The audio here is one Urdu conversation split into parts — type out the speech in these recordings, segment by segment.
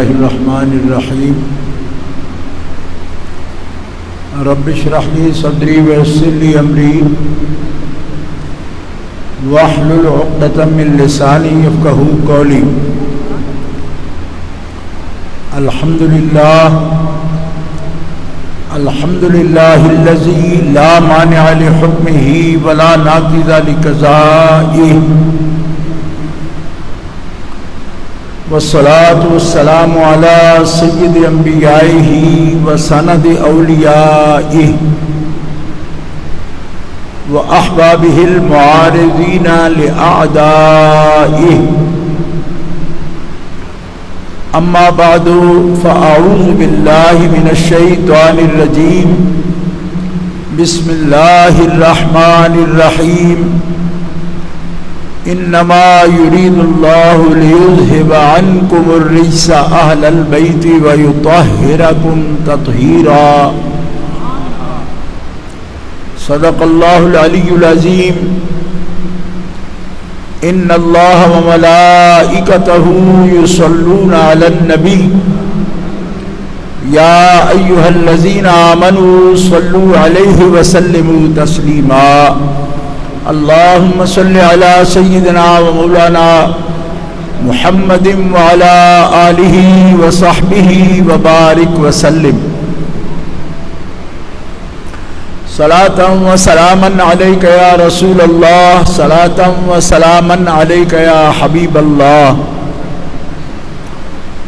الله الرحمن الرحيم رب اشرح لي صدري ويسر لي أمري واحلل عقدة من لساني يفقهوا قولي الحمد لله الذي لا مانع لحكمه ولا ناقض لقضائه والصلاة والسلام على سيد أنبيائه وسند أوليائه وأحبابه المعارضين لأعدائه أما بعد فأعوذ بالله من الشيطان الرجيم بسم الله الرحمن الرحيم إنما يريد الله ليذهب عنكم الرجس أهل البيت ويطهركم تطهيرا صدق الله العلي العظيم إن الله وملائكته يصلون على النبي يا أيها الذين آمنوا صلوا عليه وسلموا تسليما اللهم صل على سيدنا ومولانا محمد وعلى آله وصحبه وبارك وسلم صلاة وسلاما عليك يا رسول الله صلاة وسلاما عليك يا حبيب الله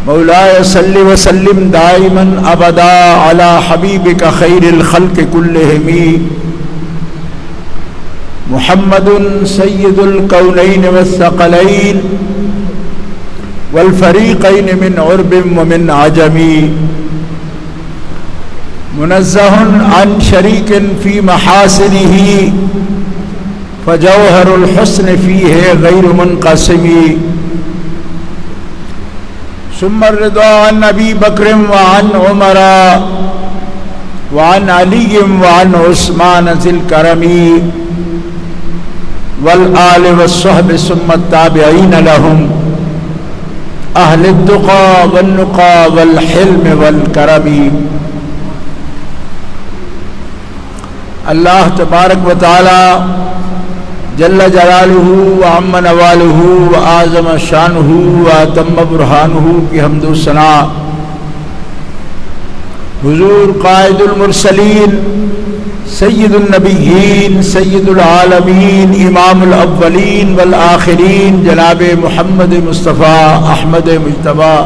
مولاي صل وسلم دائما أبدا على حبيبك خير الخلق كلهم محمد سيد الكونين والثقلين والفريقين من عرب ومن عجم منزه عن شريك في محاسنه فجوهر الحسن فيه غير منقسم ثم الرضا عن أبي بكر وعن عمر وعن علي وعن عثمان ذي الكرم والآل والصحب ثم التابعين لهم أهل التقى والنقى والحلم والكرم. اللہ تبارک و تعالی جل جلالہ وعم نوالہ وآزم شانہ واتم برہانہ کی حمد و ثنا حضور قائد المرسلین سید النبیین سید العالمین امام الاولین والآخرین جناب محمد مصطفیٰ احمد مجتبیٰ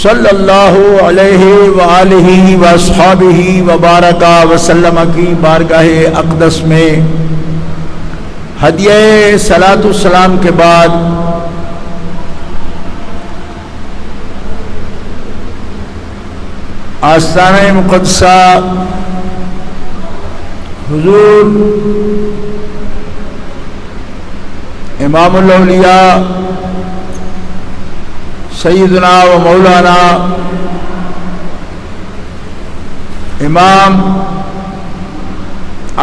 صلی اللہ علیہ وآلہ واصحابہ وبارک وسلم کی بارگاہ اقدس میں ہدیہ صلاۃ السلام کے بعد آستانہ مقدسہ حضور امام الاولیاء سیدنا و مولانا امام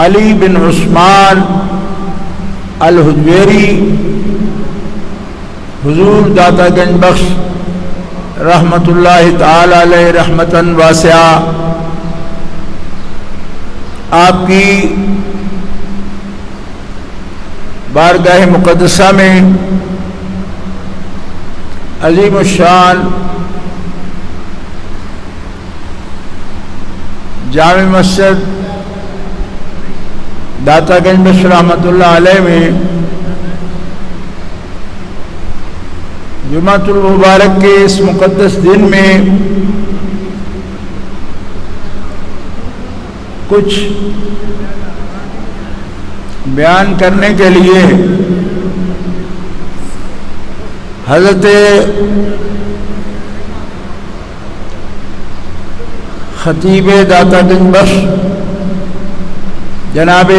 علی بن عثمان الحجویری حضور داتا گنج بخش رحمت اللہ تعالی علیہ رحمتاً واسعہ آپ کی بارگاہ مقدسہ میں عظیم الشان جامع مسجد داتا گنج بخش رحمۃ اللہ علیہ میں جمعۃ المبارک کے اس مقدس دن میں کچھ بیان کرنے کے لیے حضرت خطیب داتا گنج بخش جناب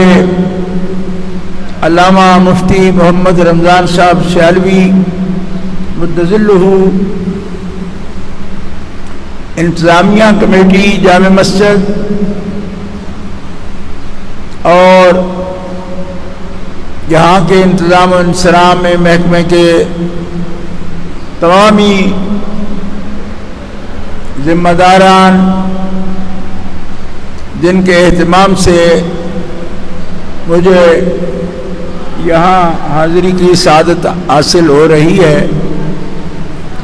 علامہ مفتی محمد رمضان صاحب سیالوی مدظلہ انتظامیہ کمیٹی جامع مسجد اور یہاں کے انتظام و انصرام میں محکمے کے تمامی ذمہ داران جن کے اہتمام سے مجھے یہاں حاضری کی سعادت حاصل ہو رہی ہے،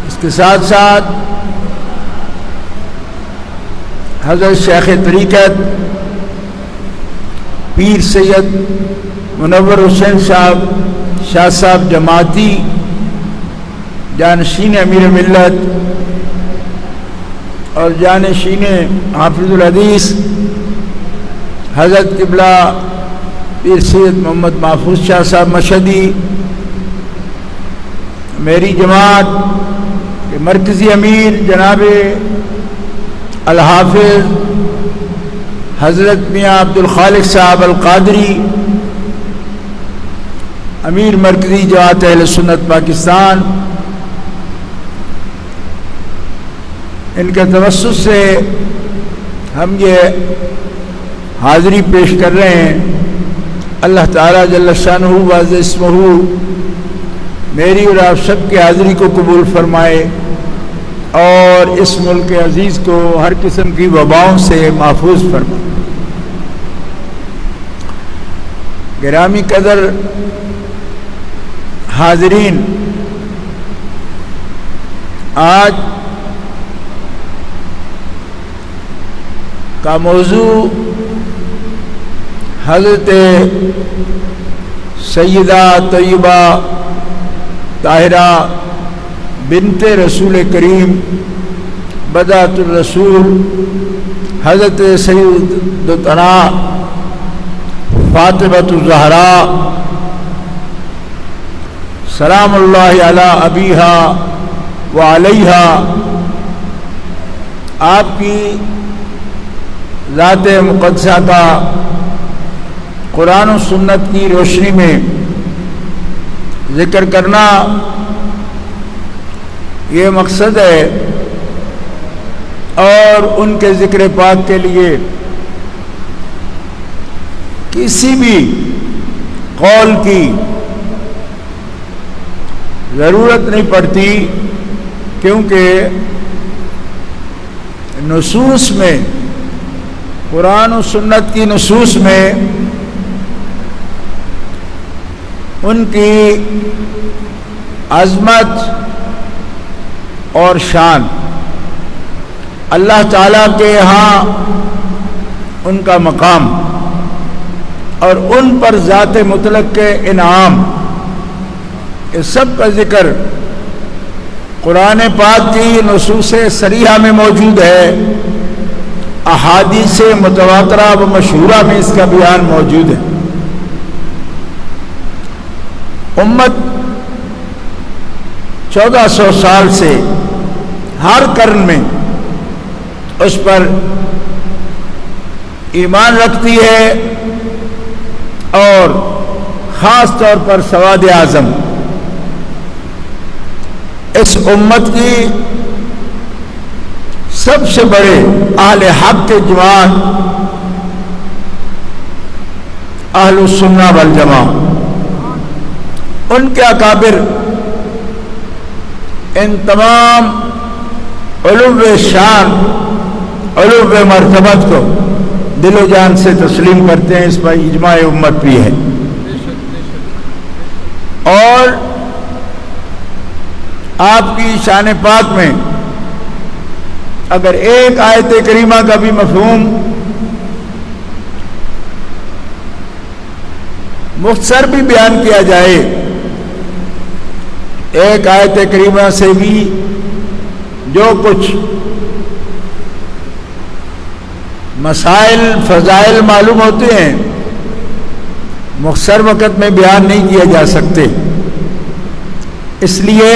اس کے ساتھ ساتھ حضرت شیخ طریقت پیر سید منور حسین صاحب شاہ صاحب جماعتی جانشین امیر ملت اور جانشین حافظ الحدیث حضرت قبلہ پیر سید محمد محفوظ شاہ صاحب مشہدی، میری جماعت کے مرکزی امیر جناب الحافظ حضرت میاں عبد الخالق صاحب القادری، امیر مرکزی جماعت اہل سنت پاکستان، ان کے توسط سے ہم یہ حاضری پیش کر رہے ہیں۔ اللہ تعالیٰ جل شانہ وعز اسمہ میری اور آپ سب کی حاضری کو قبول فرمائے اور اس ملک عزیز کو ہر قسم کی وباؤں سے محفوظ فرمائے۔ گرامی قدر حاضرین، آج کا موضوع حضرت سیدہ طیبہ طاہرہ بنت رسول کریم بدعۃ الرسول حضرت سیدتنا فاطمۃ الزہراء سلام اللہ علی ابیہا وعلیہا، آپ کی ذات مقدسہ کا قرآن و سنت کی روشنی میں ذکر کرنا یہ مقصد ہے، اور ان کے ذکر پاک کے لیے کسی بھی قول کی ضرورت نہیں پڑتی، کیونکہ نصوص میں، قرآن و سنت کی نصوص میں ان کی عظمت اور شان، اللہ تعالیٰ کے ہاں ان کا مقام اور ان پر ذات مطلق کے انعام، اس سب کا ذکر قرآن پاک کی نصوص صریحہ میں موجود ہے، احادیث متواترہ و مشہورہ میں اس کا بیان موجود ہے۔ امت 1400 سال سے ہر قرن میں اس پر ایمان رکھتی ہے، اور خاص طور پر سواد اعظم اس امت کی سب سے بڑے اہل حق کے جماعت اہل السنہ والجماعہ، ان کے اکابر ان تمام علو شان، علو مرتبت کو دل و جان سے تسلیم کرتے ہیں، اس پر اجماع امت بھی ہے۔ اور آپ کی شان پاک میں اگر ایک آیت کریمہ کا بھی مفہوم مختصر بھی بیان کیا جائے، ایک آیت کریمہ سے بھی جو کچھ مسائل فضائل معلوم ہوتے ہیں، مختصر وقت میں بیان نہیں کیے جا سکتے، اس لیے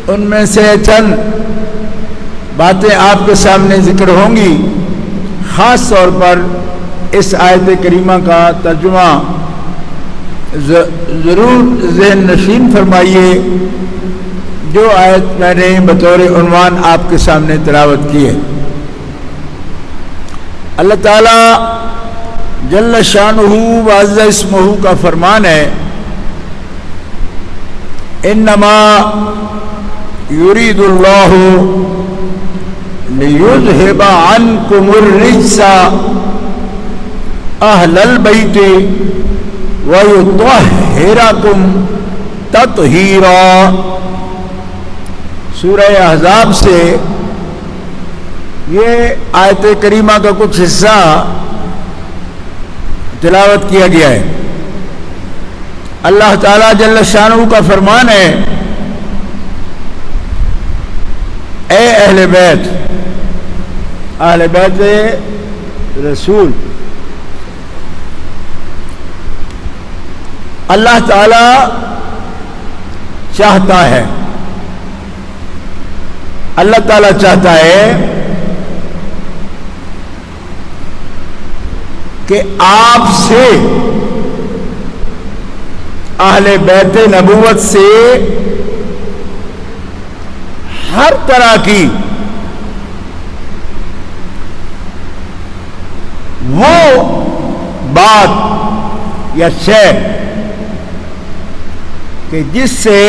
ان میں سے چند باتیں آپ کے سامنے ذکر ہوں گی۔ خاص طور پر اس آیت کریمہ کا ترجمہ ضرور ذہن نشین فرمائیے، جو آیت میں نے بطور عنوان آپ کے سامنے تلاوت کی ہے۔ اللہ تعالیٰ جل شانہ وعز اسمہ کا فرمان ہے، انما یرید اللہ لِيُذْهِبَ عَنْكُمُ الرِّجْسَ أَهْلَ الْبَيْتِ وَيُطَهِّرَكُمْ تَطْهِيرًا۔ سورہ احزاب سے یہ آیت کریمہ کا کچھ حصہ تلاوت کیا گیا ہے۔ اللہ تعالیٰ جل شانہ کا فرمان ہے، اے اہل بیت رسول، اللہ تعالیٰ چاہتا ہے، اللہ تعالیٰ چاہتا ہے کہ آپ سے، اہل بیت نبوت سے ہر طرح کی وہ بات یا شے کہ جس سے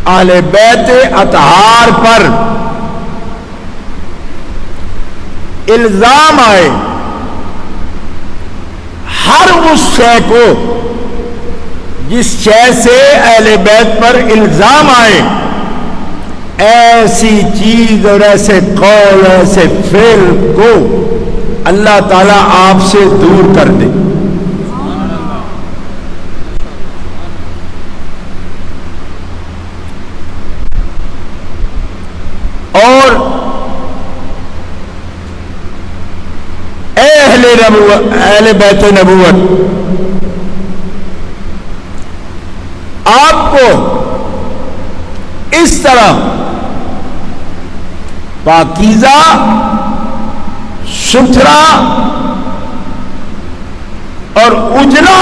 اہل بیت اطہار پر الزام آئے، ہر اس شے کو جس شے سے اہل بیت پر الزام آئے، ایسی چیز اور ایسے قول، ایسے فعل کو اللہ تعالیٰ آپ سے دور کر دے۔ اور اہل بیت نبوت، آپ کو اس طرح پاکیزہ، ستھرا اور اجلا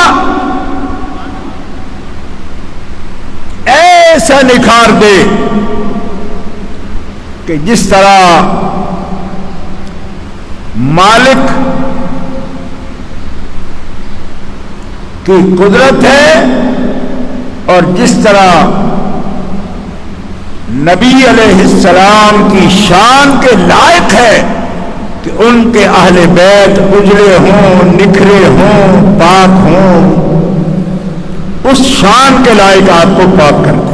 ایسا نکھار دے کہ جس طرح مالک کی قدرت ہے اور جس طرح نبی علیہ السلام کی شان کے لائق ہے کہ ان کے اہل بیت اجلے ہوں، نکھرے ہوں، پاک ہوں، اس شان کے لائق آپ کو پاک کر دے۔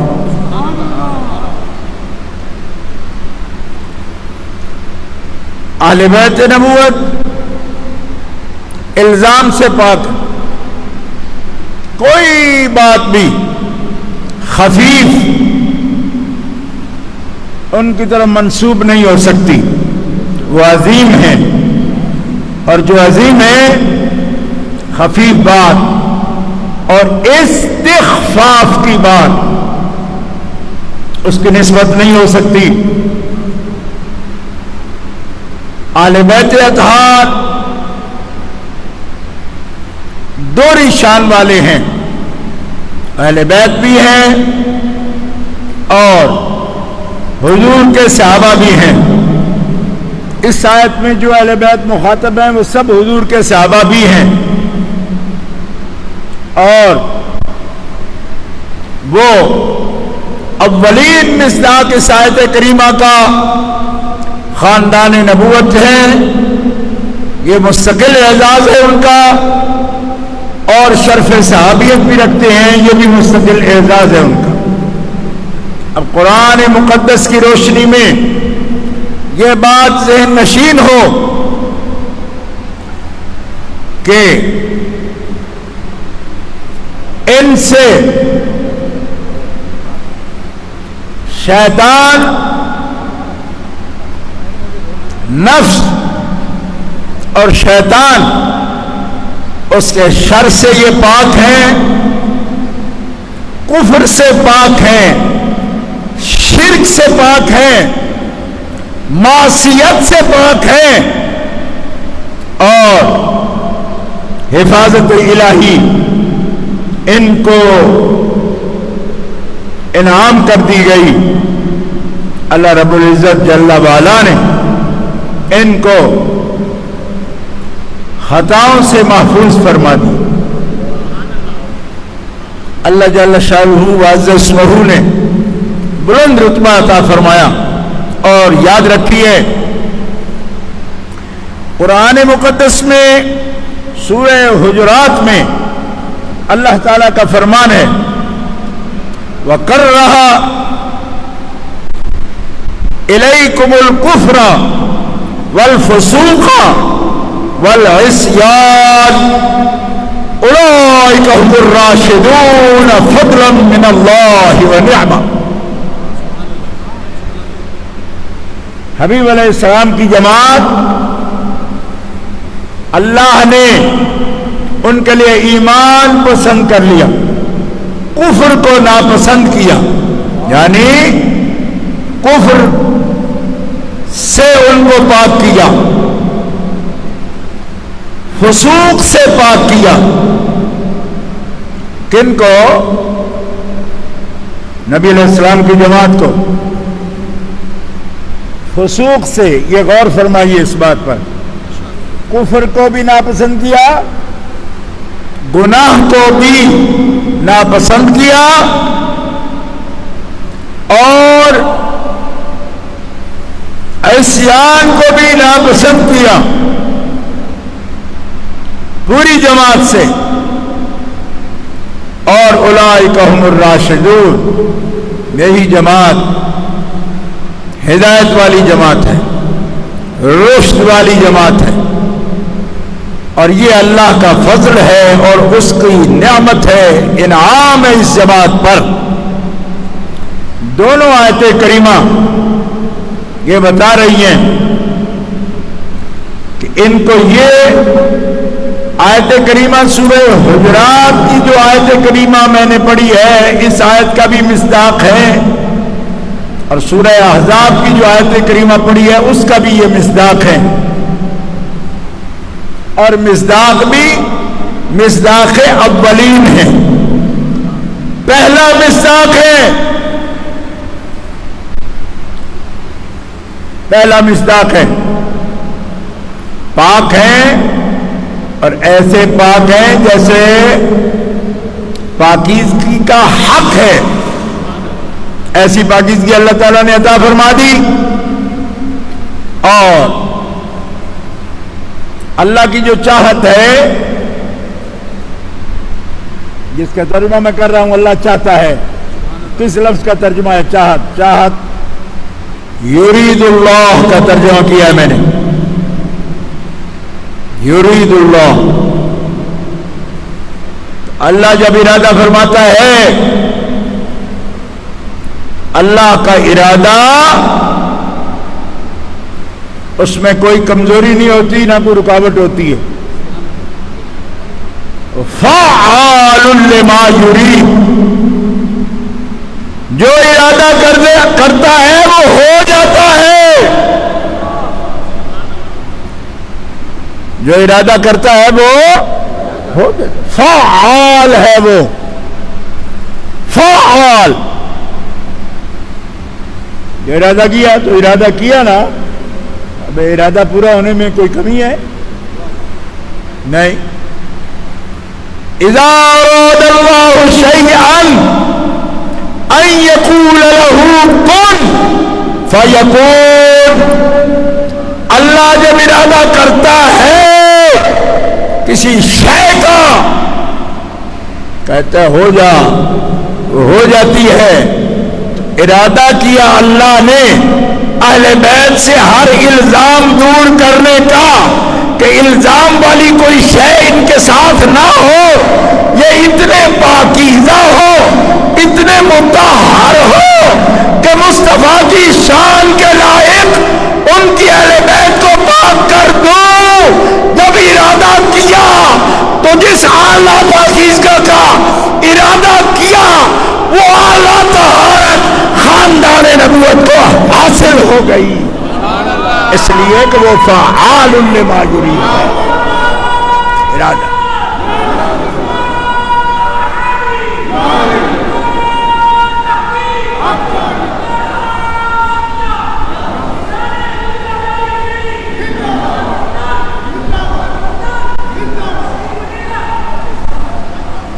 اہل بیت نبوت الزام سے پاک، کوئی بات بھی خفیف ان کی طرف منسوب نہیں ہو سکتی، وہ عظیم ہیں، اور جو عظیم ہے خفیف بات اور استخفاف کی بات اس کی نسبت نہیں ہو سکتی۔ اہل بیت اطہار دوہری شان والے ہیں، اہل بیت بھی ہیں اور حضور کے صحابہ بھی ہیں۔ اس آیت میں جو اہل بیت مخاطب ہیں وہ سب حضور کے صحابہ بھی ہیں، اور وہ اولین مصداق اس آیت کریمہ کا خاندان نبوت ہے، یہ مستقل اعزاز ہے ان کا، اور شرف صحابیت بھی رکھتے ہیں، یہ بھی مستقل اعزاز ہے ان کا۔ اب قرآن مقدس کی روشنی میں یہ بات ذہن نشین ہو کہ ان سے شیطان، نفس اور شیطان اس کے شر سے یہ پاک ہیں، کفر سے پاک ہیں، شرک سے پاک ہیں، معصیت سے پاک ہیں، اور حفاظت الہی ان کو انعام کر دی گئی۔ اللہ رب العزت جل وعلا نے ان کو خطاؤں سے محفوظ فرما دی۔ اللہ جل شانہ وعز اسمہ نے بلند رتبہ عطا فرمایا اور یاد رکھیے قرآن مقدس میں سورہ حجرات میں اللہ تعالیٰ کا فرمان ہے وَقَرَّهَا إِلَيْكُمُ الْكُفْرَ وَالْفُسُوقَ وَالْعِصْيَانَ أُولَئِكَ هُمُ الرَّاشِدُونَ فَضْلًا مِّنَ اللَّهِ وَنِعْمَةً۔ حبیب علیہ السلام کی جماعت اللہ نے ان کے لیے ایمان پسند کر لیا، کفر کو ناپسند کیا، یعنی کفر سے ان کو پاک کیا، فسوق سے پاک کیا۔ کن کو؟ نبی علیہ السلام کی جماعت کو فسوق سے۔ یہ غور فرمائیے اس بات پر، کفر کو بھی ناپسند کیا، گناہ کو بھی ناپسند کیا، اور عصیان کو بھی ناپسند کیا، پوری جماعت سے۔ اور اولئک هم الراشدون، یہی جماعت ہدایت والی جماعت ہے، رشد والی جماعت ہے، اور یہ اللہ کا فضل ہے اور اس کی نعمت ہے، انعام ہے اس جماعت پر۔ دونوں آیت کریمہ یہ بتا رہی ہیں کہ ان کو یہ آیت کریمہ سورہ حجرات کی جو آیت کریمہ میں نے پڑھی ہے اس آیت کا بھی مصداق ہے، اور سورہ احزاب کی جو آیت کریمہ پڑھی ہے اس کا بھی یہ مصداق ہے، اور مصداق بھی مصداق اولین ہے۔ پہلا مصداق ہے، پہلا مصداق ہے، پاک ہیں، اور ایسے پاک ہیں جیسے پاکیزگی کا حق ہے، ایسی پاکیزگی اللہ تعالیٰ نے عطا فرما دی۔ اور اللہ کی جو چاہت ہے، جس کا ترجمہ میں کر رہا ہوں اللہ چاہتا ہے، کس لفظ کا ترجمہ ہے؟ چاہت۔ چاہت یرید اللہ کا ترجمہ کیا ہے میں نے، یرید اللہ۔ اللہ جب ارادہ فرماتا ہے، اللہ کا ارادہ اس میں کوئی کمزوری نہیں ہوتی، نہ کوئی رکاوٹ ہوتی ہے۔ فعال لما یرید، جو ارادہ کرتا ہے وہ ہو جاتا ہے، جو ارادہ کرتا ہے وہ ہو جاتا ہے، فعال ہے وہ، فعال۔ جو ارادہ کیا تو ارادہ کیا نا، اب ارادہ پورا ہونے میں کوئی کمی ہے؟ نہیں۔ اذا اراد اللہ شیئا ان یقول له کن فیکون، اللہ جب ارادہ کرتا ہے کسی شے کا، کہتا ہے ہو جا، وہ ہو جاتی ہے۔ ارادہ کیا اللہ نے اہل بیت سے ہر الزام دور کرنے کا، کہ الزام والی کوئی شے ان کے ساتھ نہ ہو، یہ اتنے پاکیزہ ہو، اتنے مطہر ہو کہ مصطفیٰ کی شان کے لائق ان کی اہل بیت کو پاک کر دو۔ جب ارادہ کیا تو جس اعلیٰ پاکیزگی کا ارادہ کیا وہ اعلیٰ طہارت خاندان نبوت کو حاصل ہو گئی، اس لیے کہ وہ فعال لما یرید ہے، ارادہ۔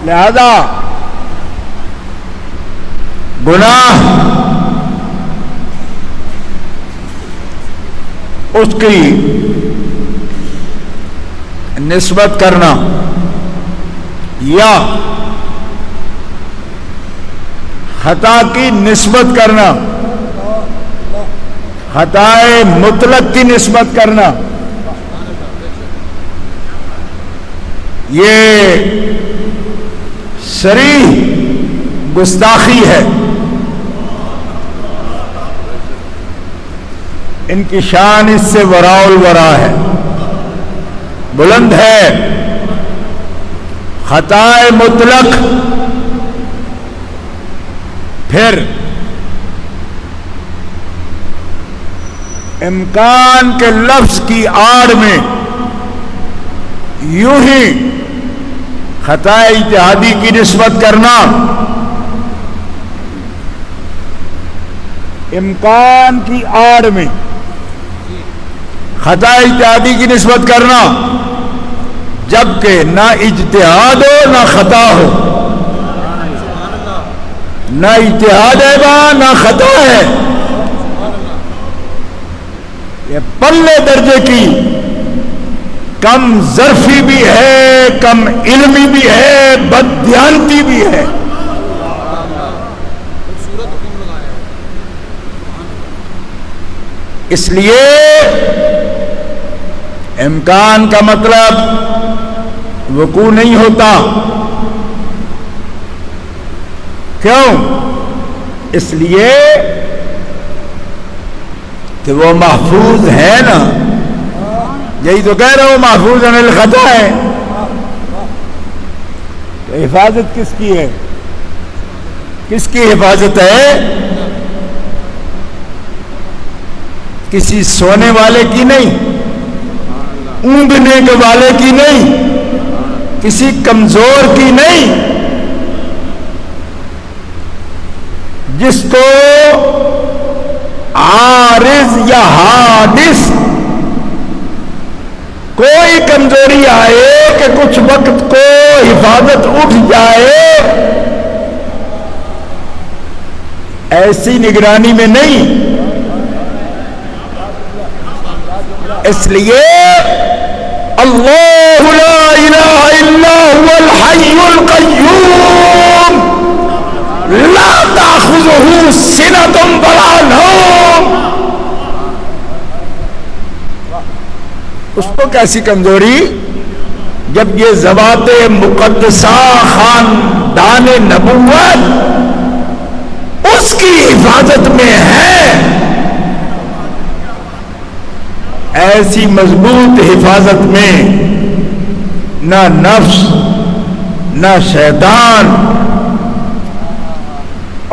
لہذا گناہ اس کی نسبت کرنا یا خطا کی نسبت کرنا، خطائے مطلق کی نسبت کرنا، یہ صریح گستاخی ہے، ان کی شان اس سے وراء الورا ہے، بلند ہے۔ خطائے مطلق، پھر امکان کے لفظ کی آڑ میں یوں ہی خطا اجتہادی کی نسبت کرنا، امکان کی آڑ میں خطا اجتہادی کی نسبت کرنا، جبکہ نہ اجتہاد ہو نہ خطا ہو، نہ اجتہاد ہے وہاں نہ خطا ہے، یہ پلے درجے کی کم ظرفی بھی ہے، کم علمی بھی ہے، بددیانتی بھی ہے۔ اس لیے امکان کا مطلب وقوع نہیں ہوتا، کیوں؟ اس لیے کہ وہ محفوظ ہے نا، یہی تو کہہ رہا ہوں محفوظ عن الخطا ہے، تو حفاظت کس کی ہے؟ کس کی حفاظت ہے؟ کسی سونے والے کی نہیں، اونگنے کے والے کی نہیں، کسی کمزور کی نہیں، جس کو عارض یا حادث کوئی کمزوری آئے کہ کچھ وقت کو حفاظت اٹھ جائے، ایسی نگرانی میں نہیں۔ اس لیے اللہ لا الہ الا هو الحی القیوم لا تأخذہ سنۃ ولا نوم۔ اس کو کیسی کمزوری جب یہ ذوات مقدسہ خاندان نبوت اس کی حفاظت میں ہے، ایسی مضبوط حفاظت میں نہ نفس نہ شیطان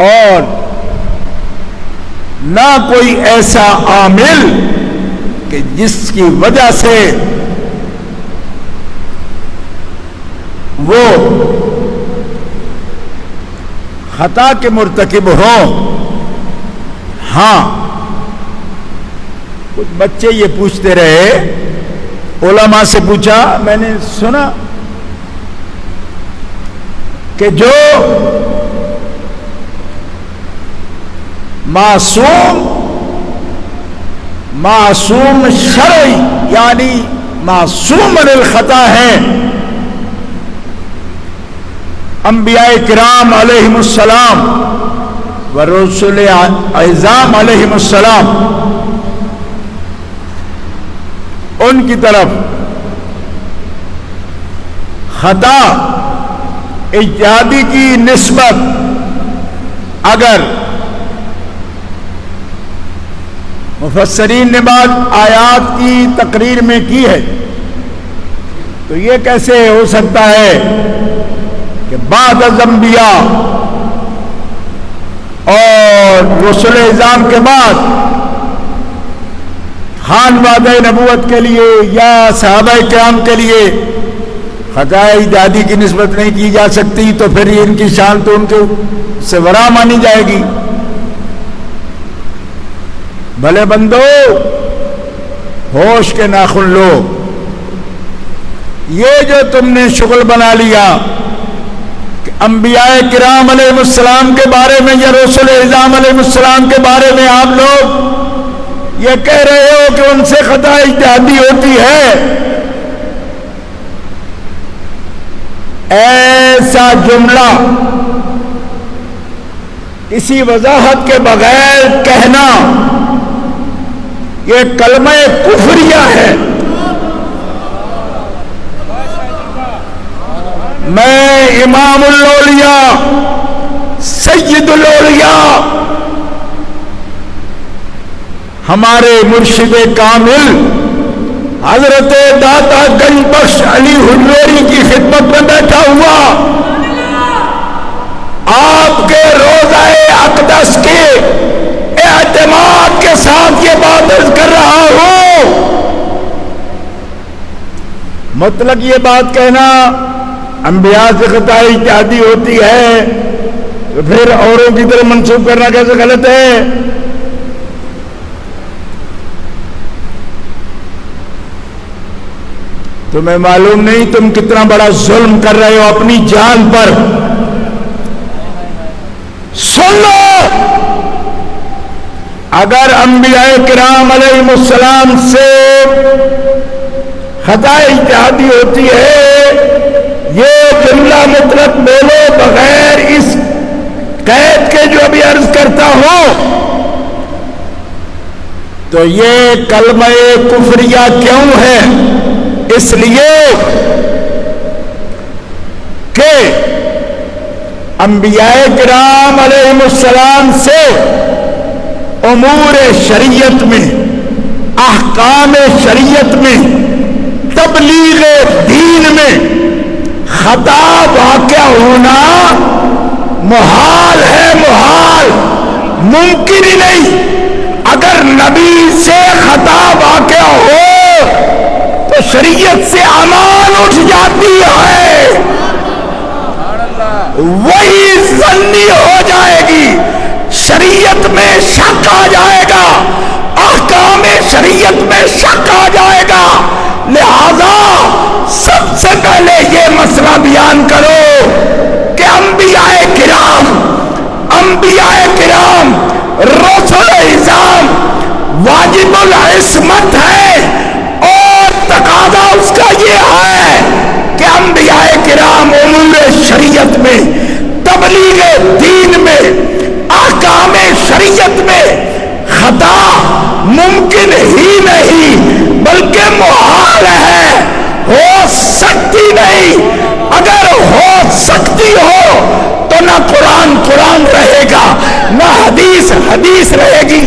اور نہ کوئی ایسا عامل کہ جس کی وجہ سے وہ خطا کے مرتکب ہوں۔ ہاں، کچھ بچے یہ پوچھتے رہے، علماء سے پوچھا، میں نے سنا کہ جو معصوم شرعی یعنی معصوم من الخطا ہے، انبیاء کرام علیہم السلام و رسول اعظام علیہم السلام، ان کی طرف خطا اجتہادی کی نسبت اگر مفسرین نے بعض آیات کی تقریر میں کی ہے تو یہ کیسے ہو سکتا ہے کہ بعد از انبیاء اور رسول اعظام کے بعد خانوادہ نبوت کے لیے یا صحابہ کرام کے لیے خطا اجتہادی کی نسبت نہیں کی جا سکتی، تو پھر ان کی شان تو ان کے سے ورا مانی جائے گی۔ بھلے بندو ہوش کے ناخن لو، یہ جو تم نے شغل بنا لیا کہ انبیاء کرام علیہ السلام کے بارے میں یا رسول اعظام علیہ السلام کے بارے میں آپ لوگ یہ کہہ رہے ہو کہ ان سے خطا اجتہادی ہوتی ہے، ایسا جملہ کسی وضاحت کے بغیر کہنا یہ کلمہ کفریہ ہے۔ میں امام الاولیاء سید الاولیاء ہمارے مرشد کامل حضرت داتا گنج بخش علی حجویری کی خدمت میں بیٹھا ہوا آپ کے روضہ اقدس کے اعتماد کے ساتھ یہ بات عرض کر رہا ہوں۔ مطلب یہ بات کہنا انبیاء سے خطا اجتہادی ہوتی ہے تو پھر اوروں کی طرف منسوخ کرنا کیسے غلط ہے؟ تمہیں معلوم نہیں تم کتنا بڑا ظلم کر رہے ہو اپنی جان پر؟ سن لو، اگر انبیاء کرام علیہ السلام سے خطا اجتہادی ہوتی ہے، یہ جملہ مطلق بولو بغیر اس قید کے جو ابھی عرض کرتا ہوں، تو یہ کلمہ کفریہ کیوں ہے؟ اس لیے کہ انبیاء کرام علیہ السلام سے امور شریعت میں، احکام شریعت میں، تبلیغ دین میں خطا واقع ہونا محال ہے، محال، ممکن ہی نہیں۔ اگر نبی سے خطا واقع ہو تو شریعت سے امان اٹھ جاتی ہے، وہی ظنی ہو جائے گی، شریعت میں شک آ جائے گا، احکام شریعت میں شک آ جائے گا۔ لہذا سب سے پہلے یہ مسئلہ بیان کرو کہ انبیاء کرام رسول اعظام واجب العصمت ہے، اور تقاضا اس کا یہ ہے کہ انبیاء کرام امور شریعت میں، تبلیغ دین میں، احکام شریعت میں خطا ممکن ہی نہیں بلکہ محال ہے، ہو سکتی نہیں۔ اگر ہو سکتی ہو تو نہ قرآن رہے گا، نہ حدیث رہے گی،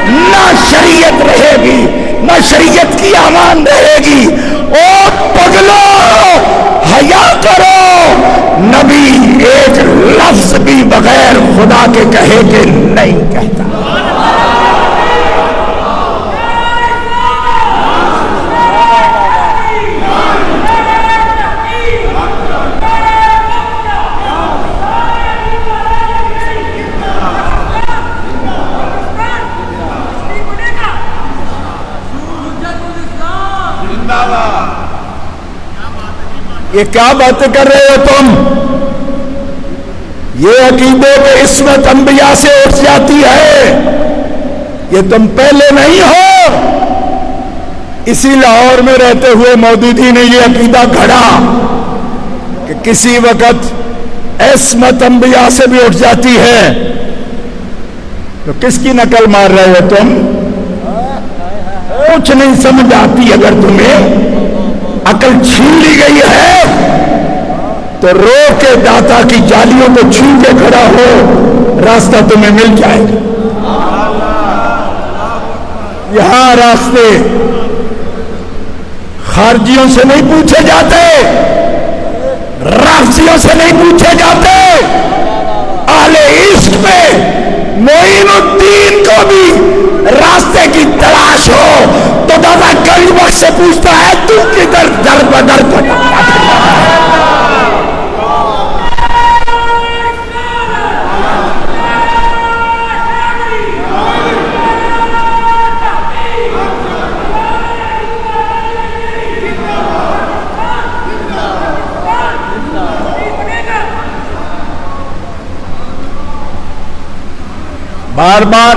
نہ شریعت رہے گی، نہ شریعت کی امان رہے گی۔ او پگلو، حیا کرو، نبی ایک لفظ بھی بغیر خدا کے کہے کہ نہیں کہتا۔ یہ کیا باتیں کر رہے ہو تم؟ یہ عقیدے کہ عصمت انبیاء سے اٹھ جاتی ہے، یہ تم پہلے نہیں ہو۔ اسی لاہور میں رہتے ہوئے مودودی نے یہ عقیدہ گھڑا کہ کسی وقت عصمت انبیاء سے بھی اٹھ جاتی ہے، تو کس کی نقل مار رہے ہو تم؟ کچھ نہیں سمجھ آتی، اگر تمہیں عقل چھین لی گئی ہے تو رو کے داتا کی جالیوں کو چھو کے کھڑا ہو، راستہ تمہیں مل جائے گا۔ یہاں راستے خارجیوں سے نہیں پوچھے جاتے، رافضیوں سے نہیں پوچھے جاتے۔ اہل عشق میں معین الدین کو بھی راستے کی تلاش ہو تو دادا گنج بخش سے پوچھتا ہے تو کدھر در بدر بھٹکتا ہے؟ بار بار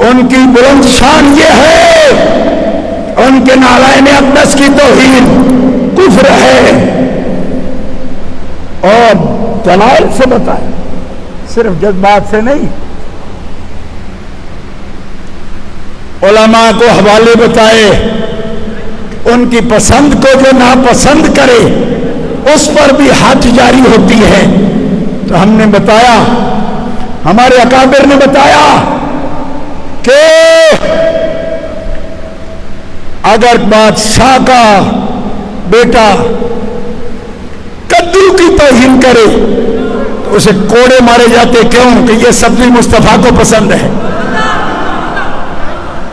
ان کی بلند شان یہ ہے، ان کے نالائن اقدس کی توہین کفر ہے، اور دلائل سے بتائے، صرف جذبات سے نہیں۔ علماء کو حوالے بتائے، ان کی پسند کو جو ناپسند کرے اس پر بھی حد جاری ہوتی ہے۔ تو ہم نے بتایا، ہمارے اکابر نے بتایا کہ اگر بادشاہ کا بیٹا کدو کی توہین کرے تو اسے کوڑے مارے جاتے، کیوں؟ کہ یہ سبزی مصطفیٰ کو پسند ہے۔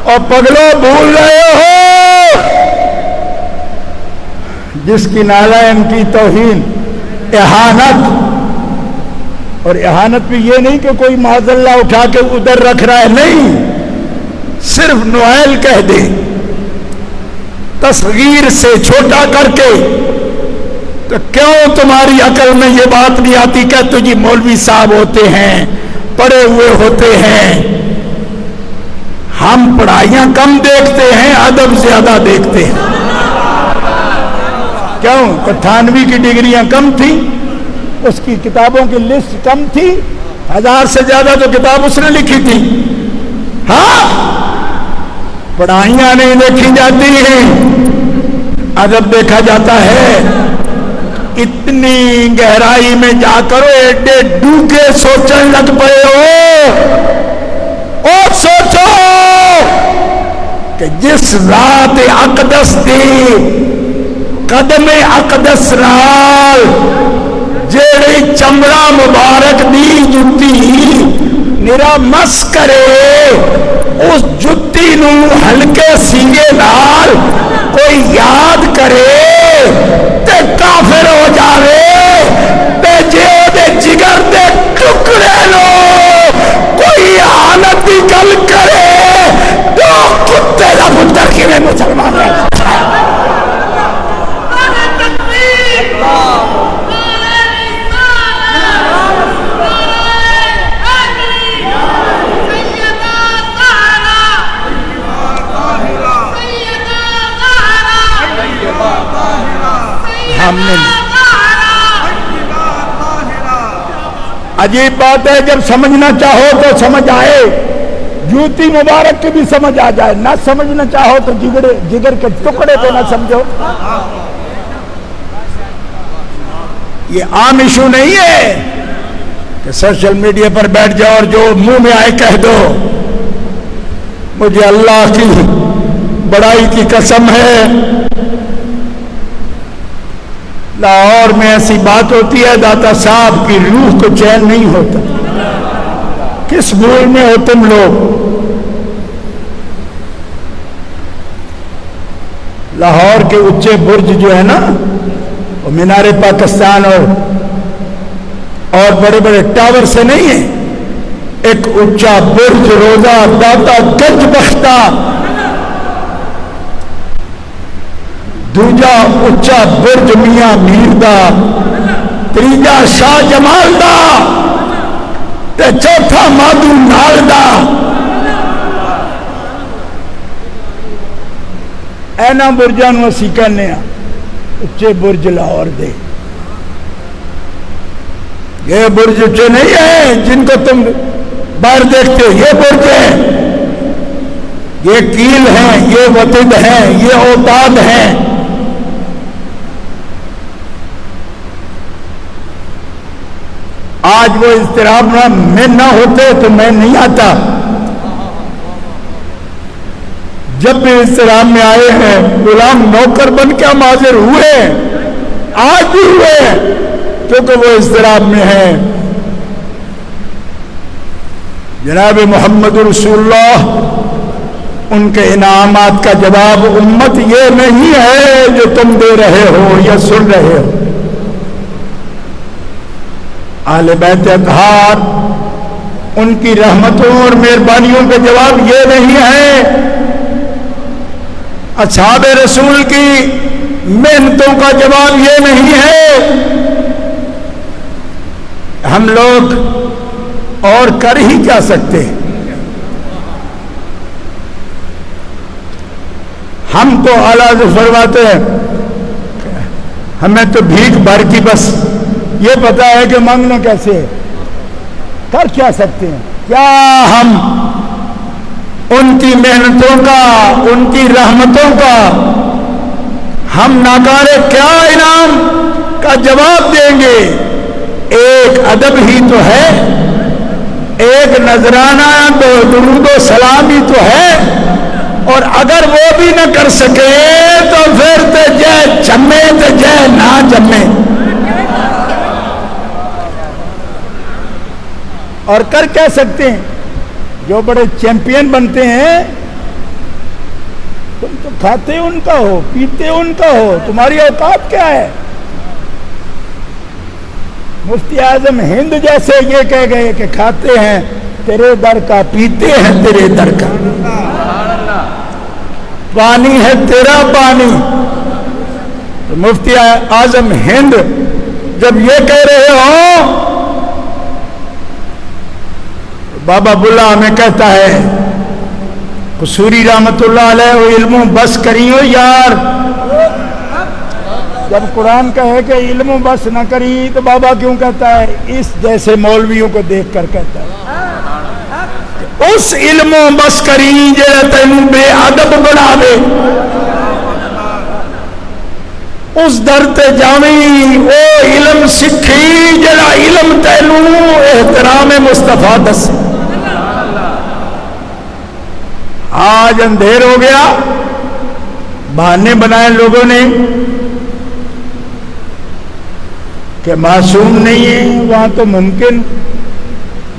اور پگلو بھول رہے ہو، جس کی نالائن کی توہین اہانت، اور اہانت بھی یہ نہیں کہ کوئی معاذ اللہ اٹھا کے ادھر رکھ رہا ہے، نہیں، صرف نوائل کہہ دے، تصغیر سے چھوٹا کر کے، تو کیوں تمہاری عقل میں یہ بات نہیں آتی کہ تجھے مولوی صاحب ہوتے ہیں، پڑھے ہوئے ہوتے ہیں، ہم پڑھائیاں کم دیکھتے ہیں، ادب زیادہ دیکھتے ہیں۔ کیوں؟ کہ تھانوی کی ڈگریاں کم تھیں، اس کی کتابوں کی لسٹ کم تھی، 1000 سے زیادہ تو کتاب اس نے لکھی تھی۔ ہاں، پڑھائیاں نہیں دیکھی جاتی ہیں، ادب دیکھا جاتا ہے۔ اتنی گہرائی میں جا کرو، ایڈے ڈوکے سوچنے لگ پئے ہو، اور سوچو کہ جس ذات اقدس دی قدم اقدس نال جیڑی چمڑا مبارک دی جتی نرا مس کرے، اس جتی نو ہلکے سینگے نال کوئی یاد کرے تے کافر ہو جاوے، تے جے دے جگر دے ٹکڑے لو کوئی اہانت دی گل کرے تو کتے دا پتر کیویں مسلمان رہ۔ عجیب بات ہے، جب سمجھنا چاہو تو سمجھ آئے، جوتی مبارک کی بھی سمجھ آ جائے، نہ سمجھنا چاہو تو جگر کے ٹکڑے تو نہ سمجھو۔ یہ عام ایشو نہیں ہے کہ سوشل میڈیا پر بیٹھ جاؤ اور جو منہ میں آئے کہہ دو۔ مجھے اللہ کی بڑائی کی قسم ہے، لاہور میں ایسی بات ہوتی ہے، داتا صاحب کی روح کو چین نہیں ہوتا۔ کس بھول میں ہو تم لوگ؟ لاہور کے اونچے برج جو ہے نا، وہ مینار پاکستان اور بڑے بڑے ٹاور سے نہیں ہے، ایک اونچا برج روزہ داتا گنج بختہ، دوجا اچا برج میاں میر دا، تیجا شاہ جمال دا، تے چوتھا مادو نال دا۔ اینا برجاں نوں اسی کہنے ہاں اچے برج لاہور دے۔ یہ برج اچے نہیں ہیں جن کو تم باہر دیکھتے ہو، یہ برج ہیں، یہ کیل ہیں، یہ وطد ہیں، یہ اوتاد ہیں۔ آج وہ اضطراب میں نہ ہوتے تو میں نہیں آتا۔ جب بھی اضطراب میں آئے ہیں، غلام نوکر بن کے ہم حاضر ہوئے، آج بھی ہوئے، کیونکہ وہ اضطراب میں ہیں۔ جناب محمد رسول اللہ، ان کے انعامات کا جواب امت یہ نہیں ہے جو تم دے رہے ہو یا سن رہے ہو۔ اہل بیت اطہار، ان کی رحمتوں اور مہربانیوں کا جواب یہ نہیں ہے، اصحاب رسول کی محنتوں کا جواب یہ نہیں ہے۔ ہم لوگ اور کر ہی کیا سکتے ہیں؟ ہم تو اعلیٰ سے فرماتے ہیں ہمیں تو بھیک بھر کی بس یہ پتا ہے کہ مانگنا کیسے ہے، کر کیا سکتے ہیں؟ کیا ہم ان کی محنتوں کا، ان کی رحمتوں کا ہم ناکارے کیا انعام کا جواب دیں گے؟ ایک ادب ہی تو ہے، ایک نذرانہ تو درود و سلام ہی تو ہے، اور اگر وہ بھی نہ کر سکے تو پھر تے جے جمے تے جے نہ جمے، اور کر کہہ سکتے ہیں جو بڑے چیمپئن بنتے ہیں تم تو کھاتے ان کا ہو، پیتے ان کا ہو، تمہاری اوقات کیا ہے؟ مفتی اعظم ہند جیسے یہ کہہ گئے کہ کھاتے ہیں تیرے در کا، پیتے ہیں تیرے در کا، پانی ہے تیرا پانی۔ تو مفتی اعظم ہند جب یہ کہہ رہے ہو، بابا بلا ہمیں کہتا ہے قصوری رحمت اللہ علیہ علم بس کریو یار، جب قرآن کہے کہ علم بس نہ کری تو بابا کیوں کہتا ہے؟ اس جیسے مولویوں کو دیکھ کر کہتا ہے اس علم بس کری جڑا تینوں بے ادب بنا دے، اس در تے جاویں او علم سکھی جڑا علم تینوں احترام مصطفیٰ دس۔ آج اندھیر ہو گیا، بہانے بنائے لوگوں نے کہ معصوم نہیں ہے، وہاں تو ممکن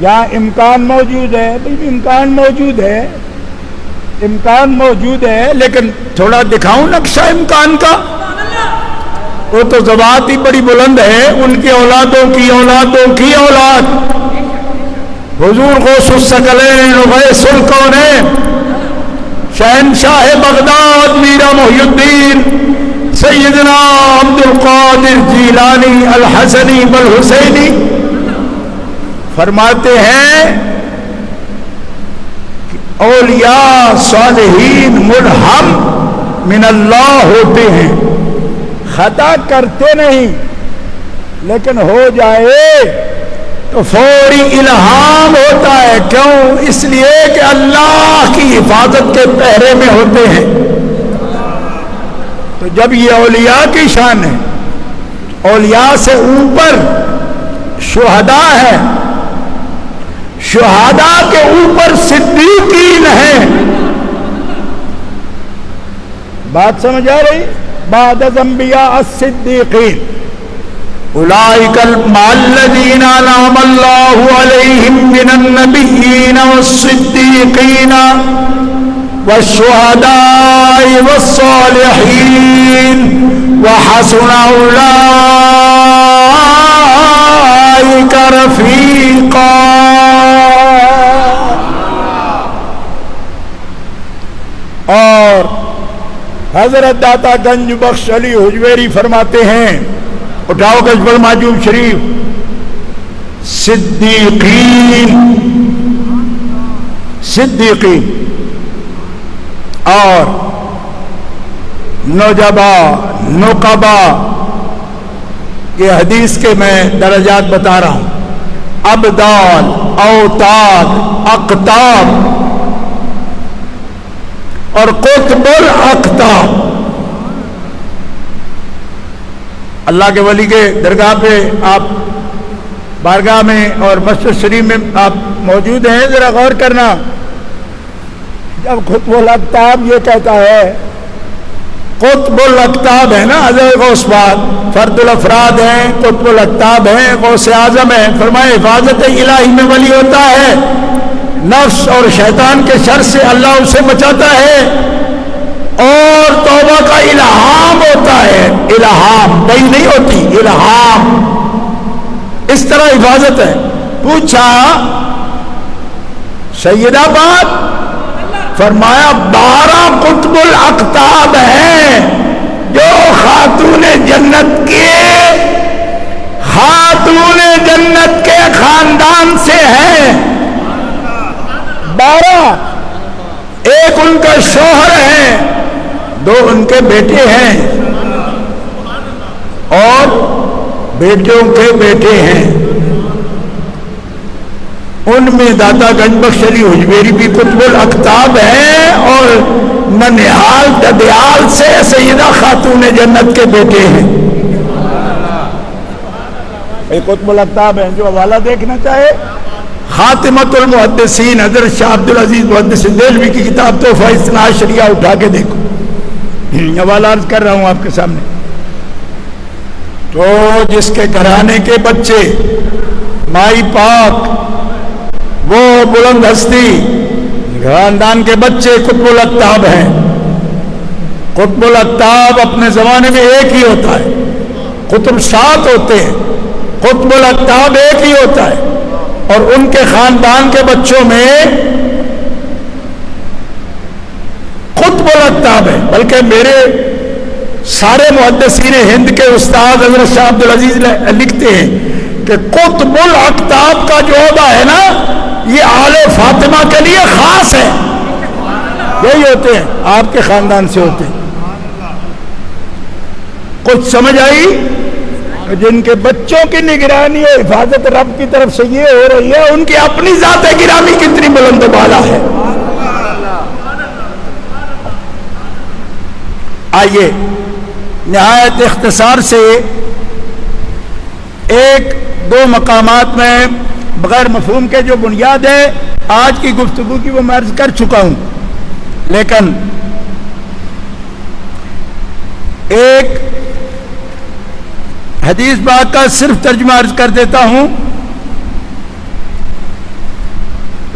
یا امکان موجود ہے۔ بھئی امکان موجود ہے، امکان موجود ہے، لیکن تھوڑا دکھاؤں نقشہ امکان کا۔ وہ تو ذوات ہی بڑی بلند ہے، ان کی اولادوں کی اولادوں کی اولاد، حضور غوث الثقلین غیث الکونین شہنشاہ بغداد میرا محی الدین سیدنا عبد القادر جیلانی الحسنی والحسینی فرماتے ہیں کہ اولیاء صالحین ملہم من اللہ ہوتے ہیں، خطا کرتے نہیں، لیکن ہو جائے تو فوری الہام ہوتا ہے۔ کیوں؟ اس لیے کہ اللہ کی حفاظت کے پہرے میں ہوتے ہیں۔ تو جب یہ اولیاء کی شان ہے، اولیاء سے اوپر شہداء ہے، شہداء کے اوپر صدیقین ہیں۔ بات سمجھ آ رہی؟ بعد الانبیاء الصدیقین اولئک الذین انعم اللہ علیہم من النبیین والصدیقین والشہداء والصالحین وحسن اولئک رفیقا۔ اور حضرت داتا گنج بخش علی حجویری فرماتے ہیں، اٹھاؤ گجب المعجوب شریف، صدیقین صدیقین اور نجبا نقبا، یہ حدیث کے میں درجات بتا رہا ہوں، ابدال اوتاد اقطاب اور قطب الاقطاب۔ اللہ کے ولی کے درگاہ پہ آپ بارگاہ میں اور مسجد شریف میں آپ موجود ہیں، ذرا غور کرنا۔ جب قطب الاقطاب یہ کہتا ہے، قطب الاقطاب ہے نا حضرت غوث پاک، فرد الافراد ہیں، قطب الاقطاب ہیں، غوث اعظم ہیں، فرمائے حفاظت الہی میں ولی ہوتا ہے، نفس اور شیطان کے شر سے اللہ اسے بچاتا ہے، اور توبہ کا الہام ہوتا ہے، الہام بھائی نہیں ہوتی، الہام، اس طرح حفاظت ہے۔ پوچھا سیدہ بات، فرمایا 12 قطب الاقطاب ہیں جو خاتون جنت کے خاندان سے ہیں۔ 12، ایک ان کا شوہر ہے، دو ان کے بیٹے ہیں اور بیٹوں کے بیٹے ہیں. ان میں دادا گنج بخش علی حجویری بھی قطب الاقطاب ہیں اور ننہال ددیال سے سیدہ خاتون جنت کے بیٹے ہیں. قطب الاقطاب ہیں. جو حوالہ دیکھنا چاہے خاتمۃ المحدثین حضرت شاہ عبد العزیز محدث دہلوی کی کتاب تحفہ اثنا عشریہ اٹھا کے دیکھو. حوالہ عرض کر رہا ہوں آپ کے سامنے. تو جس کے گھرانے کے بچے مائی پاک وہ بلند ہستی خاندان کے بچے قطب الاقطاب ہیں. قطب الاقطاب اپنے زمانے میں ایک ہی ہوتا ہے. قطب 7 ہوتے ہیں, قطب الاقطاب ایک ہی ہوتا ہے. اور ان کے خاندان کے بچوں میں قطب الاقطاب ہے. بلکہ میرے سارے محدثین ہند کے استاد حضرت شاہ عبد العزیز لکھتے ہیں کہ قطب الاقطاب کا جو عہدہ ہے نا یہ آل فاطمہ کے لیے خاص ہے. یہی ہوتے ہیں, آپ کے خاندان سے ہوتے ہیں. کچھ سمجھ آئی؟ جن کے بچوں کی نگرانی اور حفاظت رب کی طرف سے یہ ہو رہی ہے, ان کی اپنی ذات گرامی کتنی بلند و بالا ہے. آئیے نہایت اختصار سے ایک دو مقامات میں بغیر مفہوم کے جو بنیاد ہے آج کی گفتگو کی وہ میں عرض کر چکا ہوں, لیکن ایک حدیث پاک کا صرف ترجمہ عرض کر دیتا ہوں.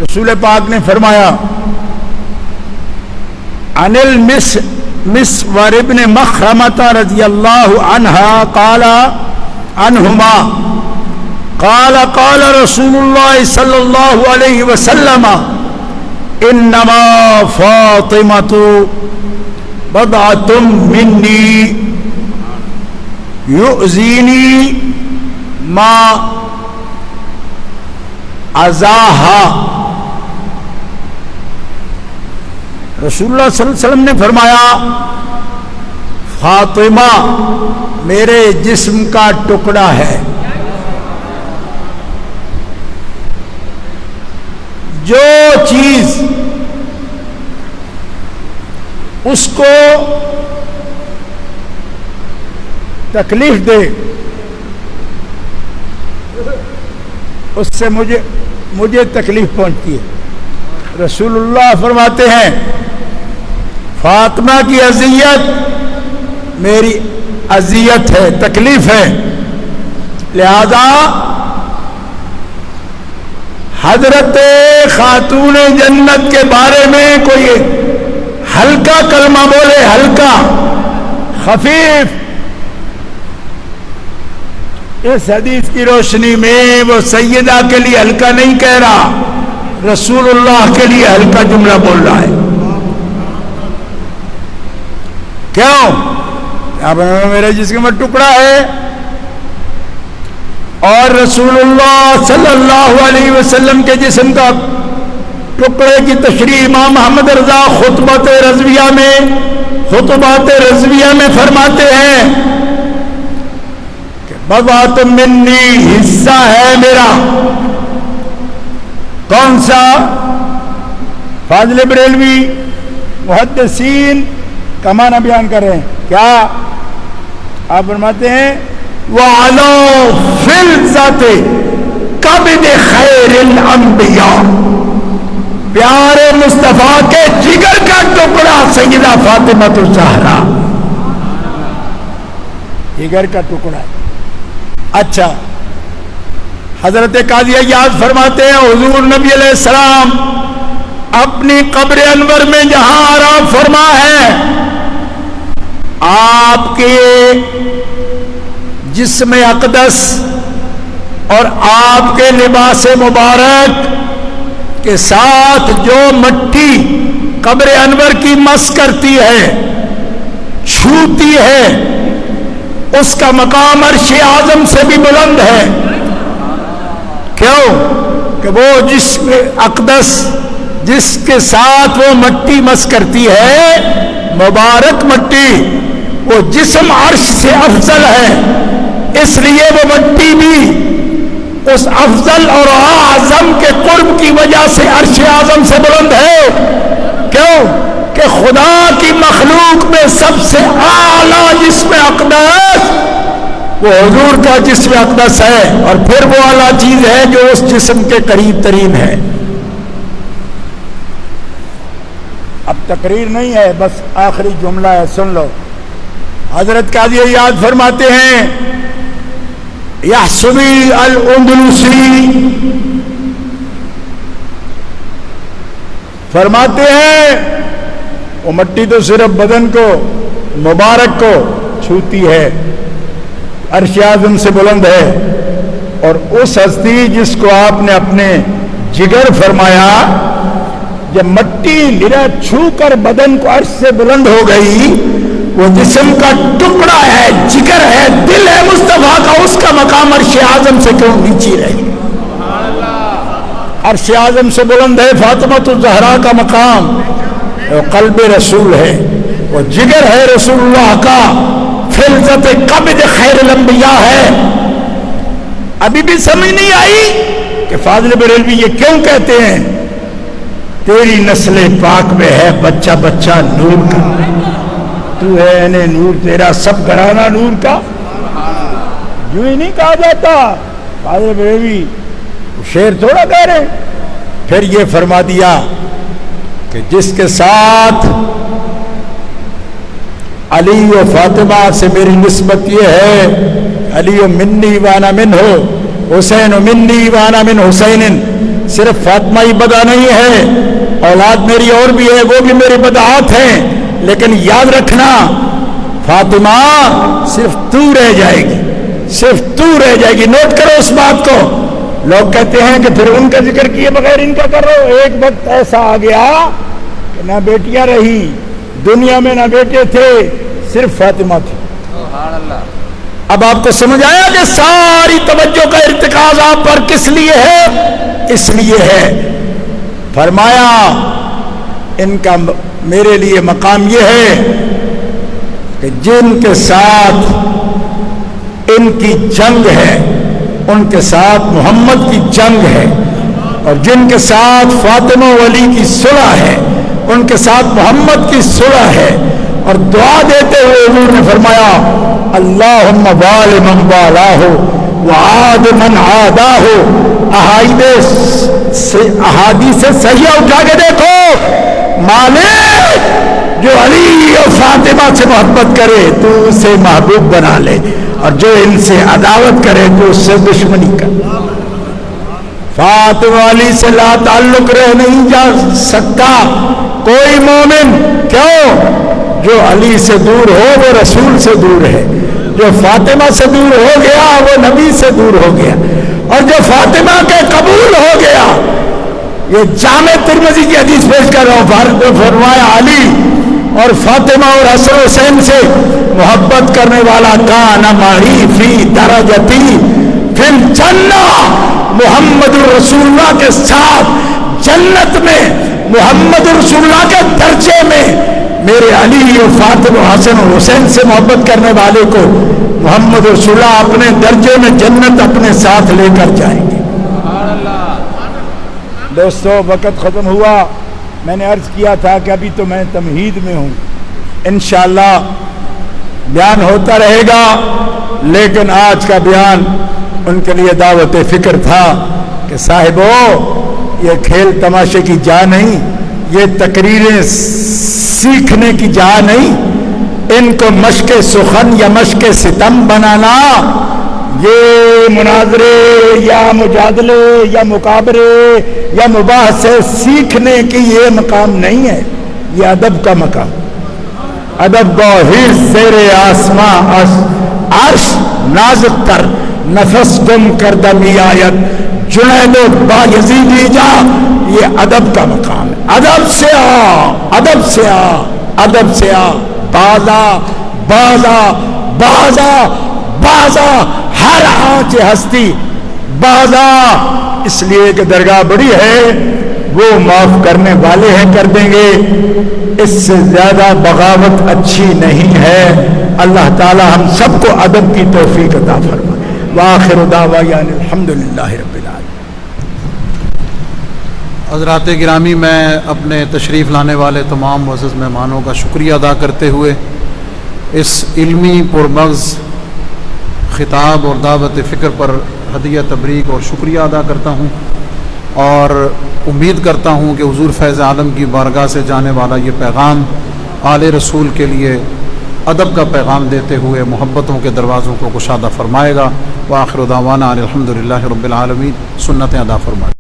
رسول پاک نے فرمایا عن المسور ابن مخرمۃ رضی اللہ عنہما قال قال رسول اللہ صلی اللہ علیہ وسلم انما فاطمۃ بضعۃ منی یؤذینی ما اذاہا. رسول اللہ صلی اللہ علیہ وسلم نے فرمایا فاطمہ میرے جسم کا ٹکڑا ہے. جو چیز اس کو تکلیف دے اس سے مجھے تکلیف پہنچتی ہے. رسول اللہ فرماتے ہیں فاطمہ کی اذیت میری اذیت ہے, تکلیف ہے. لہذا حضرت خاتون جنت کے بارے میں کوئی ہلکا کلمہ بولے, ہلکا خفیف, اس حدیث کی روشنی میں وہ سیدہ کے لیے ہلکا نہیں کہہ رہا, رسول اللہ کے لیے ہلکا جملہ بول رہا ہے. کیوں؟ اب میرے جسم میں ٹکڑا ہے اور رسول اللہ صلی اللہ علیہ وسلم کے جسم کا ٹکڑے کی تشریح امام محمد رضا خطبات رضویہ میں فرماتے ہیں کہ بضعۃ منی حصہ ہے میرا. کون سا؟ فاضل بریلوی محدثین کا معنی بیان کر رہے ہیں. کیا آپ فرماتے ہیں وَعَلَوْ فِي الْذَاتِ كَبِدِ خَيْرِ الْأَنْبِيَاءِ, پیارے مصطفیٰ کے جگر کا ٹکڑا سیدہ فاطمہ الزہرا, جگر کا ٹکڑا. اچھا, حضرت قاضی عیاض فرماتے ہیں حضور نبی علیہ السلام اپنی قبر انور میں جہاں آرام فرما ہے آپ کے جسم اقدس اور آپ کے لباس مبارک کے ساتھ جو مٹی قبر انور کی مس کرتی ہے, چھوتی ہے, اس کا مقام عرش اعظم سے بھی بلند ہے. کیوں؟ کہ وہ جسم اقدس جس کے ساتھ وہ مٹی مس کرتی ہے مبارک مٹی، وہ جسم عرش سے افضل ہے، اس لیے وہ مٹی بھی اس افضل اور اعظم کے قرب کی وجہ سے عرش اعظم سے بلند ہے۔ کیوں کہ خدا کی مخلوق میں سب سے اعلیٰ جسم اقدس وہ حضور کا جسم اقدس ہے، اور پھر وہ اعلیٰ چیز ہے جو اس جسم کے قریب ترین ہے۔ اب تقریر نہیں ہے، بس آخری جملہ ہے، سن لو۔ حضرت قاضی عیاض فرماتے ہیں، یحسبی الاندلسی فرماتے ہیں وہ مٹی تو صرف بدن کو مبارک کو چھوتی ہے، عرش اعظم سے بلند ہے، اور اس ہستی جس کو آپ نے اپنے جگر فرمایا، جب مٹی لرا چھو کر بدن کو عرش سے بلند ہو گئی، وہ جسم کا ٹکڑا ہے، جگر ہے، دل ہے مصطفیٰ کا، اس کا مقام عرش اعظم سے کیوں نیچے رہے؟ عرش اعظم سے بلند ہے فاطمۃ الزہرا کا مقام، وہ قلب رسول ہے، وہ جگر ہے رسول اللہ کا، فلذت قبض خیر الانبیاء ہے۔ ابھی بھی سمجھ نہیں آئی کہ فاضل بریلوی یہ کیوں کہتے ہیں؟ تیری نسل پاک میں ہے بچہ بچہ نور کا، تو ہے انے نور، تیرا سب گھرانہ نور کا۔ یوں ہی نہیں کہا جاتا، فاضل بریلوی شعر تھوڑا کہہ رہے۔ پھر یہ فرما دیا کہ جس کے ساتھ علی و فاطمہ سے میری نسبت یہ ہے، علی و منی وانا منہ، حسین و منی وانا من حسین، صرف فاطمہ ہی بدا نہیں ہے، اولاد میری اور بھی ہے، وہ بھی میری بدعات ہیں، لیکن یاد رکھنا فاطمہ صرف تو رہ جائے گی، صرف تو رہ جائے گی، نوٹ کرو اس بات کو۔ لوگ کہتے ہیں کہ پھر ان کا ذکر کیے بغیر ان کا کرو۔ ایک وقت ایسا آ گیا کہ نہ بیٹیاں رہی دنیا میں، نہ بیٹے تھے، صرف فاطمہ تھی۔ اب آپ کو سمجھ آیا کہ ساری توجہ کا ارتکاز آپ پر کس لیے ہے؟ اس لیے ہے فرمایا ان کا میرے لیے مقام یہ ہے کہ جن کے ساتھ ان کی جنگ ہے ان کے ساتھ محمد کی جنگ ہے، اور جن کے ساتھ فاطمہ و علی کی صلح ہے ان کے ساتھ محمد کی صلح ہے۔ اور دعا دیتے ہوئے حضور نے فرمایا اللہم وال من والاہ وعاد من عاداہ۔ احادیث صحیحہ اٹھا کے دیکھو، مالک جو علی اور فاطمہ سے محبت کرے تو اسے محبوب بنا لے، اور جو ان سے عداوت کرے تو اس سے دشمنی کر۔ فاطمہ علی سے لا تعلق رہ نہیں جا سکتا کوئی مومن، کیوں؟ جو علی سے دور ہو وہ رسول سے دور ہے، جو فاطمہ سے دور ہو گیا وہ نبی سے دور ہو گیا، اور جو فاطمہ کے قبول ہو گیا، یہ جامع ترمذی کی حدیث پیش کر رہا ہوں، فرمایا علی اور فاطمہ اور حسن حسین سے محبت کرنے والا کان معی فی درجتی فی الجنہ، محمد رسول اللہ کے ساتھ جنت میں محمد رسول اللہ کے درجے میں میرے علی اور فاطمہ حسن اور حسین سے محبت کرنے والے کو محمد رسول اللہ اپنے درجے میں جنت اپنے ساتھ لے کر جائیں گے۔ دوستو وقت ختم ہوا، میں نے عرض کیا تھا کہ ابھی تو میں تمہید میں ہوں، انشاءاللہ بیان ہوتا رہے گا، لیکن آج کا بیان ان کے لیے دعوت فکر تھا کہ صاحبو یہ کھیل تماشے کی جا نہیں، یہ تقریریں سیکھنے کی جا نہیں، ان کو مشق سخن یا مشق ستم بنانا، یہ مناظرے یا مجادلے یا مقابرے یا مباحثے سیکھنے کی یہ مقام نہیں ہے، یہ ادب کا مقام۔ ادب گوہر زیر آسماں عرش نازک تر، نفس گم کردہ می آیت جنید و بایزیدی جا، یہ ادب کا مقام ہے۔ ادب سے آ، ادب سے آ، ادب سے آ، بازا بازا بازا بازا، ہر آنچ ہستی بازا، اس لیے کہ درگاہ بڑی ہے، وہ معاف کرنے والے ہیں کر دیں گے، اس سے زیادہ بغاوت اچھی نہیں ہے۔ اللہ تعالی ہم سب کو ادب کی توفیق عطا فرمائے۔ وآخر دعوانا الحمدللہ رب العالمین۔ حضرات گرامی، میں اپنے تشریف لانے والے تمام معزز مہمانوں کا شکریہ ادا کرتے ہوئے اس علمی پرمغز خطاب اور دعوت فکر پر ہدیہ تبریک اور شکریہ ادا کرتا ہوں، اور امید کرتا ہوں کہ حضور فیض عالم کی بارگاہ سے جانے والا یہ پیغام آل رسول کے لیے ادب کا پیغام دیتے ہوئے محبتوں کے دروازوں کو گشادہ فرمائے گا۔ وآخر دعوانا الحمدللہ رب العالمین۔ سنتیں ادا فرمائے۔